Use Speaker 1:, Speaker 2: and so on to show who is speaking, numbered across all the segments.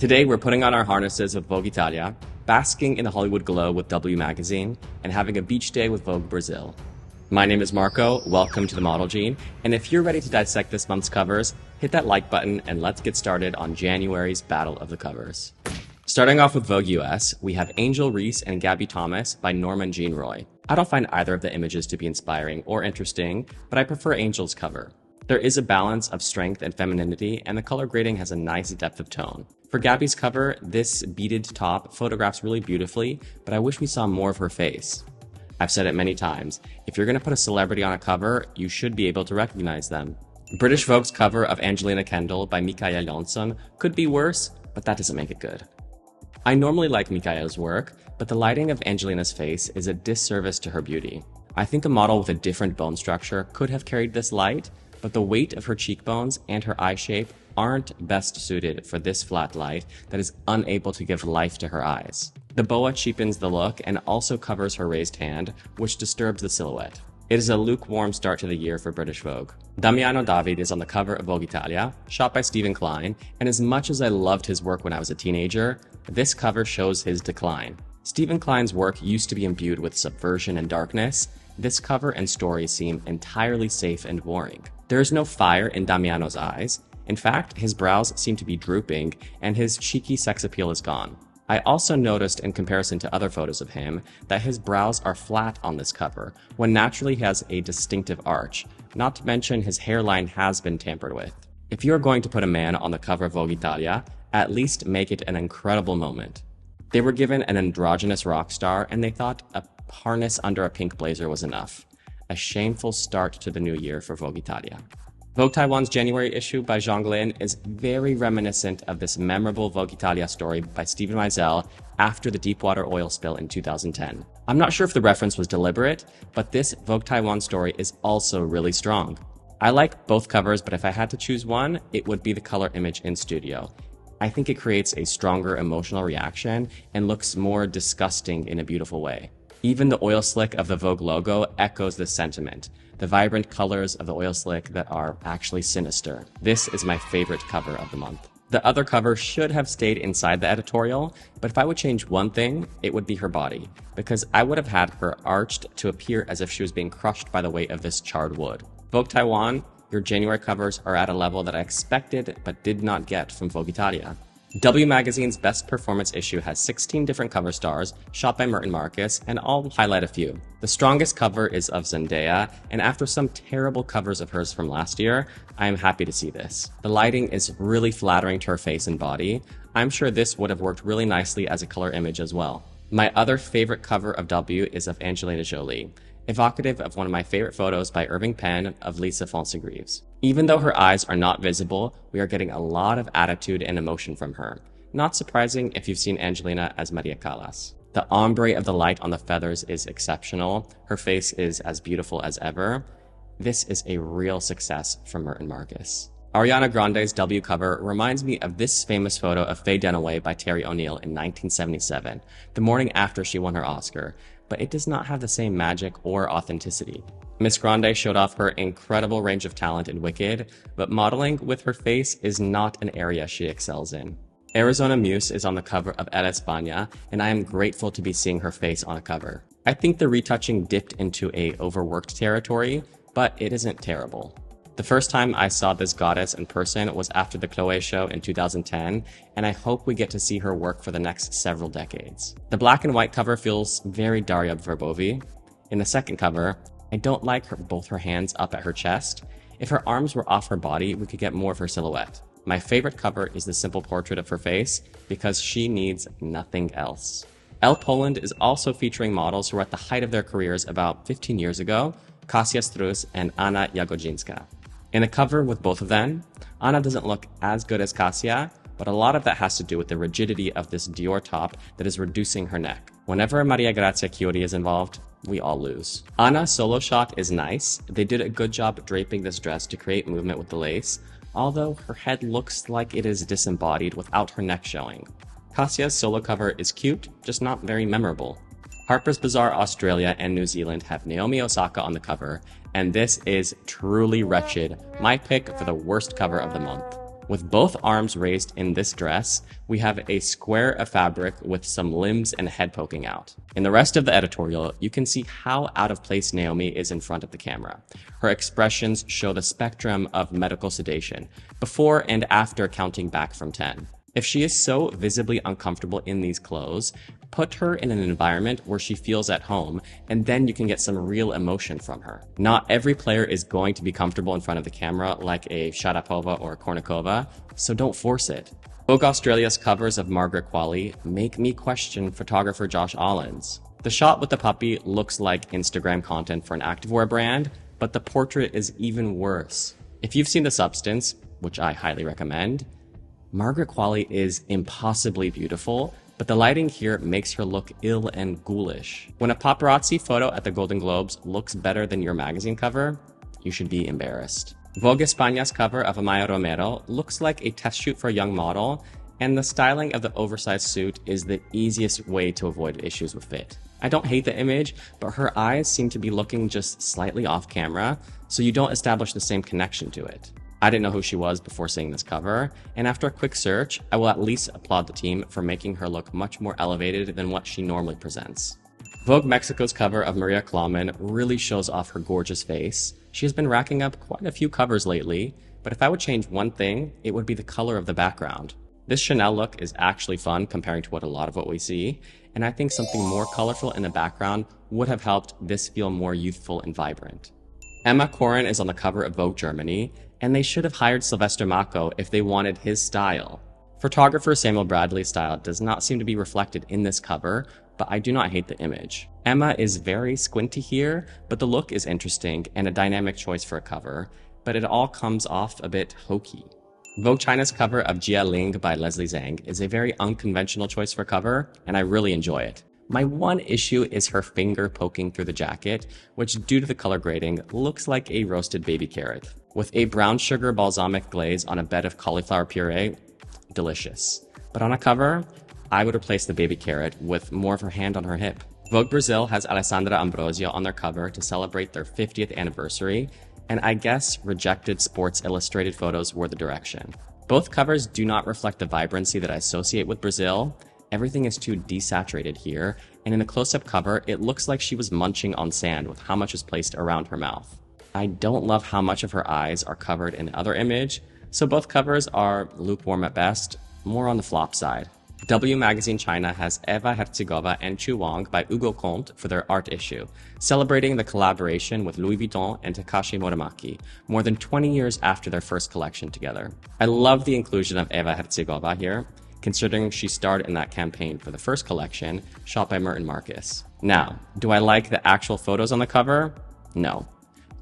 Speaker 1: Today we're putting on our harnesses with Vogue Italia, basking in the Hollywood glow with W Magazine, and having a beach day with Vogue Brazil. My name is Marco, welcome to the Model Gene, and if you're ready to dissect this month's covers, hit that like button and let's get started on January's Battle of the Covers. Starting off with Vogue US, we have Angel Reese and Gabby Thomas by Norman Jean Roy. I don't find either of the images to be inspiring or interesting, but I prefer Angel's cover. There is a balance of strength and femininity, and the color grading has a nice depth of tone. For Gabby's cover, this beaded top photographs really beautifully, but I wish we saw more of her face. I've said it many times, if you're going to put a celebrity on a cover, you should be able to recognize them. British Vogue's cover of Angelina Kendall by Mikael Jansson could be worse, but that doesn't make it good. I normally like Mikael's work, but the lighting of Angelina's face is a disservice to her beauty. I think a model with a different bone structure could have carried this light, but the weight of her cheekbones and her eye shape aren't best suited for this flat light that is unable to give life to her eyes. The boa cheapens the look and also covers her raised hand, which disturbs the silhouette. It is a lukewarm start to the year for British Vogue. Damiano David is on the cover of Vogue Italia, shot by Stephen Klein, and as much as I loved his work when I was a teenager, this cover shows his decline. Stephen Klein's work used to be imbued with subversion and darkness. This cover and story seem entirely safe and boring. There is no fire in Damiano's eyes. In fact, his brows seem to be drooping, and his cheeky sex appeal is gone. I also noticed in comparison to other photos of him that his brows are flat on this cover, when naturally he has a distinctive arch, not to mention his hairline has been tampered with. If you're going to put a man on the cover of Vogue Italia, at least make it an incredible moment. They were given an androgynous rock star, and they thought a harness under a pink blazer was enough. A shameful start to the new year for Vogue Italia. Vogue Taiwan's January issue by Zhong is very reminiscent of this memorable Vogue Italia story by Steven Meisel after the Deepwater oil spill in 2010. I'm not sure if the reference was deliberate, but this Vogue Taiwan story is also really strong. I like both covers, but if I had to choose one, it would be the color image in studio. I think it creates a stronger emotional reaction and looks more disgusting in a beautiful way. Even the oil slick of the Vogue logo echoes this sentiment, the vibrant colors of the oil slick that are actually sinister. This is my favorite cover of the month. The other cover should have stayed inside the editorial, but if I would change one thing, it would be her body, because I would have had her arched to appear as if she was being crushed by the weight of this charred wood. Vogue Taiwan, your January covers are at a level that I expected but did not get from Vogue Italia. W Magazine's Best Performance issue has 16 different cover stars, shot by Mert and Marcus, and I'll highlight a few. The strongest cover is of Zendaya, and after some terrible covers of hers from last year, I am happy to see this. The lighting is really flattering to her face and body. I'm sure this would have worked really nicely as a color image as well. My other favorite cover of W is of Angelina Jolie, evocative of one of my favorite photos by Irving Penn of Lisa Fonse-Greaves. Even though her eyes are not visible, we are getting a lot of attitude and emotion from her. Not surprising if you've seen Angelina as Maria Callas. The ombre of the light on the feathers is exceptional. Her face is as beautiful as ever. This is a real success from Mert and Marcus. Ariana Grande's W cover reminds me of this famous photo of Faye Dunaway by Terry O'Neill in 1977, the morning after she won her Oscar, but it does not have the same magic or authenticity. Miss Grande showed off her incredible range of talent in Wicked, but modeling with her face is not an area she excels in. Arizona Muse is on the cover of ESPAñA, and I am grateful to be seeing her face on a cover. I think the retouching dipped into a overworked territory, but it isn't terrible. The first time I saw this goddess in person was after the Chloe show in 2010, and I hope we get to see her work for the next several decades. The black and white cover feels very Daria Verbovi. In the second cover, I don't like both her hands up at her chest. If her arms were off her body, we could get more of her silhouette. My favorite cover is the simple portrait of her face, because she needs nothing else. Elle Poland is also featuring models who were at the height of their careers about 15 years ago, Kasia Strus and Anna Jagodzinska. In a cover with both of them, Anna doesn't look as good as Kasia, but a lot of that has to do with the rigidity of this Dior top that is reducing her neck. Whenever Maria Grazia Chiodi is involved, we all lose. Anna's solo shot is nice. They did a good job draping this dress to create movement with the lace, although her head looks like it is disembodied without her neck showing. Kasia's solo cover is cute, just not very memorable. Harper's Bazaar Australia and New Zealand have Naomi Osaka on the cover, and this is truly wretched, my pick for the worst cover of the month. With both arms raised in this dress, we have a square of fabric with some limbs and head poking out. In the rest of the editorial, you can see how out of place Naomi is in front of the camera. Her expressions show the spectrum of medical sedation, before and after counting back from 10. If she is so visibly uncomfortable in these clothes, put her in an environment where she feels at home, and then you can get some real emotion from her. Not every player is going to be comfortable in front of the camera like a Sharapova or Kornikova, so don't force it. Vogue Australia's covers of Margaret Qualley make me question photographer Josh Olins. The shot with the puppy looks like Instagram content for an activewear brand, but the portrait is even worse. If you've seen The Substance, which I highly recommend, Margaret Qualley is impossibly beautiful, but the lighting here makes her look ill and ghoulish. When a paparazzi photo at the Golden Globes looks better than your magazine cover, you should be embarrassed. Vogue ESPAñA's cover of Amaya Romero looks like a test shoot for a young model, and the styling of the oversized suit is the easiest way to avoid issues with fit. I don't hate the image, but her eyes seem to be looking just slightly off camera, so you don't establish the same connection to it. I didn't know who she was before seeing this cover, and after a quick search, I will at least applaud the team for making her look much more elevated than what she normally presents. Vogue Mexico's cover of Maria Klauman really shows off her gorgeous face. She has been racking up quite a few covers lately, but if I would change one thing, it would be the color of the background. This Chanel look is actually fun comparing to a lot of what we see, and I think something more colorful in the background would have helped this feel more youthful and vibrant. Emma Corrin is on the cover of Vogue Germany, and they should have hired Sylvester Mako if they wanted his style. Photographer Samuel Bradley's style does not seem to be reflected in this cover, but I do not hate the image. Emma is very squinty here, but the look is interesting and a dynamic choice for a cover, but it all comes off a bit hokey. Vogue China's cover of Jia Ling by Leslie Zhang is a very unconventional choice for cover, and I really enjoy it. My one issue is her finger poking through the jacket, which due to the color grading looks like a roasted baby carrot. With a brown sugar balsamic glaze on a bed of cauliflower puree, delicious. But on a cover, I would replace the baby carrot with more of her hand on her hip. Vogue Brazil has Alessandra Ambrosio on their cover to celebrate their 50th anniversary, and I guess rejected Sports Illustrated photos were the direction. Both covers do not reflect the vibrancy that I associate with Brazil. Everything is too desaturated here, and in a close-up cover, it looks like she was munching on sand with how much is placed around her mouth. I don't love how much of her eyes are covered in the other image, so both covers are lukewarm at best, more on the flop side. W Magazine China has Eva Herzigova and Chu Wang by Hugo Comte for their art issue, celebrating the collaboration with Louis Vuitton and Takashi Muramaki, more than 20 years after their first collection together. I love the inclusion of Eva Herzigova here, considering she starred in that campaign for the first collection, shot by Mert and Marcus. Now, do I like the actual photos on the cover? No.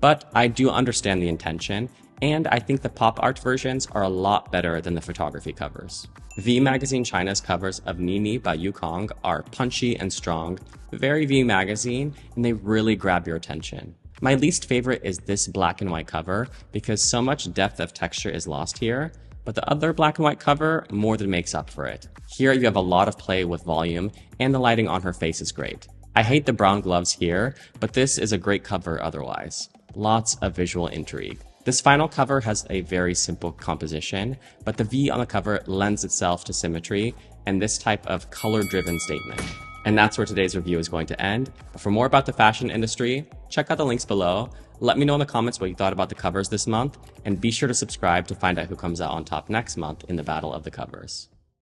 Speaker 1: But I do understand the intention, and I think the pop art versions are a lot better than the photography covers. V Magazine China's covers of Nini by Yu Kong are punchy and strong, very V Magazine, and they really grab your attention. My least favorite is this black and white cover because so much depth of texture is lost here, but the other black and white cover more than makes up for it. Here you have a lot of play with volume, and the lighting on her face is great. I hate the brown gloves here, but this is a great cover otherwise. Lots of visual intrigue. This final cover has a very simple composition, but the V on the cover lends itself to symmetry and this type of color-driven statement. And that's where today's review is going to end. But for more about the fashion industry, check out the links below. Let me know in the comments what you thought about the covers this month, and be sure to subscribe to find out who comes out on top next month in the battle of the covers.